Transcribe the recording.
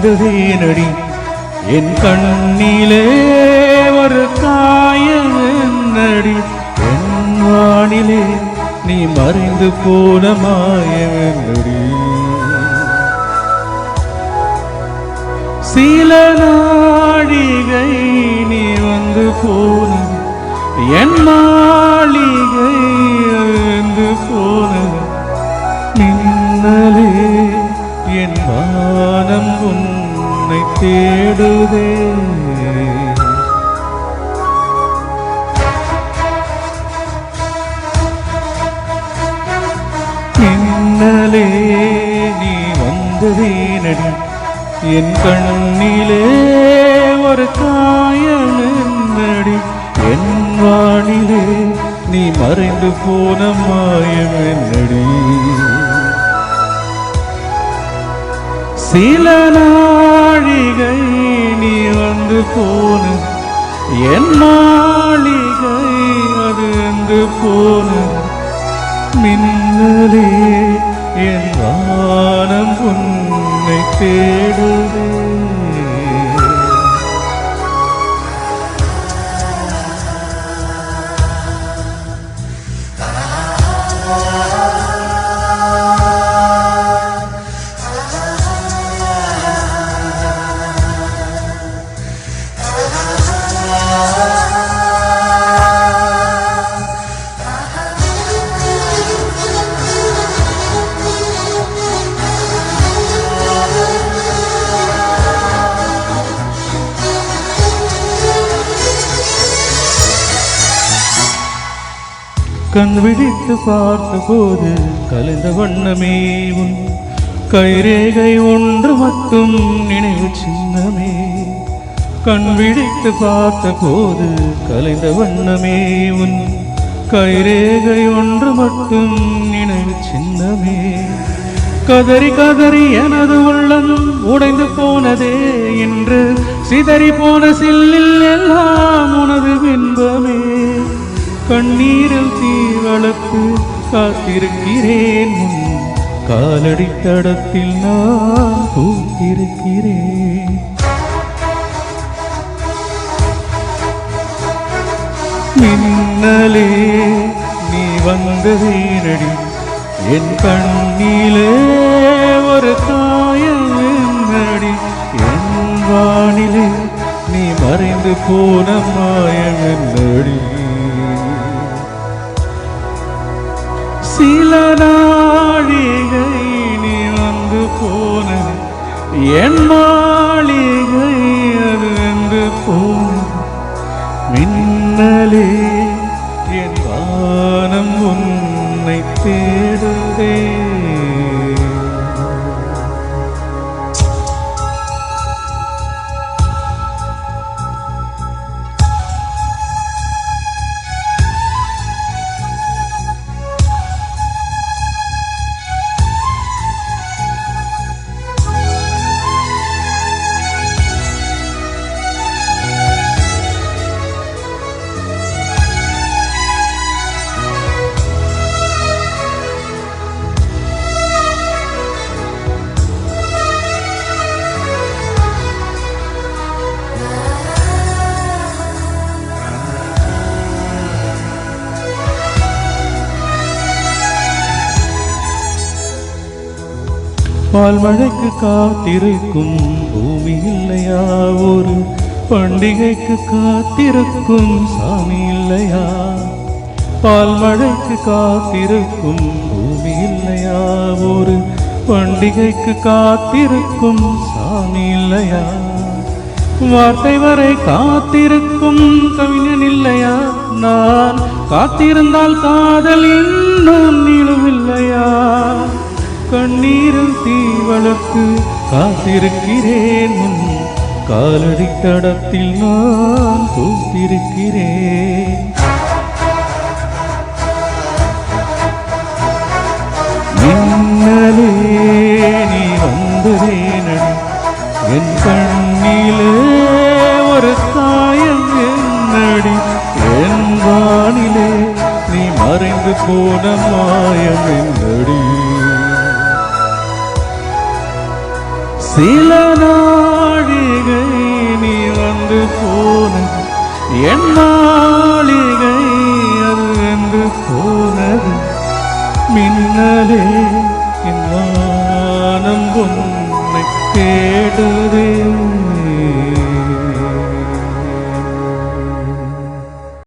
வந்ததேனடி என் கண்ணிலே ஒரு காயம் என்னடி என் வானிலே நீ மறைந்து போன மாயமென்னடி சில நாழிகை நீ வந்து போனது என் மாளிகை வந்து போனது மின்னலே என் வானம் உன்னை தேடுதே மின்னலே நீ வந்ததேனடி என் கண்ணிலே ஒரு காயம் என்னடி என் வானிலே நீ மறைந்து போன மாயம் என்னடி சில நாழிகை நீ வந்து போன என் மாளிகை அது வந்து போன மின்னலே என் வானம் உன்னை தேடுதே கண் விழித்து பார்த்த போது கலைந்த வண்ணமே உன் கைரேகை ஒன்று மட்டும் நினைவு சின்னமே கண் விழித்து பார்த்த போது கலைந்த வண்ணமே உன் கைரேகை ஒன்று மட்டும் நினைவு சின்னமே கதறி கதறி எனது உள்ளம் உடைந்து போனதே என்று சிதறி போன சில்லில் எல்லாம் உனது பின்பமே கண்ணீரில் தீ வளர்த்து காத்திருக்கிறேன் உன் காலடி தடத்தில் நான் பூத்திருக்கிறேன் மின்னலே நீ வந்ததேனடி என் கண்ணிலே ஒரு காயம் என்னடி என் வானிலே நீ மறைந்து போன மாயம் என்னடி சில நாழிகை நீ வந்து போனது என் மாளிகை அது வந்து போனது மின்னலே என் வானம் உன்னை தேடுதே பால் மழைக்கு காத்திருக்கும் பூமி இல்லையா ஒரு பண்டிகைக்கு காத்திருக்கும் சாமி இல்லையா பால் மழைக்கு காத்திருக்கும் பூமி இல்லையா ஒரு பண்டிகைக்கு காத்திருக்கும் சாமி இல்லையா வார்த்தை வரை காத்திருக்கும் கவிஞன் இல்லையா நான் காத்திருந்தால் காதல் இன்னும் நிலுவில்லையா கண்ணீரில் தீ வளர்த்து காத்திருக்கிறேன் உன் காலடி தடத்தில் நான் பூத்திருக்கிறேன் மின்னலே நீ வந்ததேனடி என் கண்ணிலே ஒரு காயம் என்னடி என் வானிலே நீ மறைந்து போன மாயம் என்னடி சில போனது என் மாளிகை அது என்று போனது மின்னலே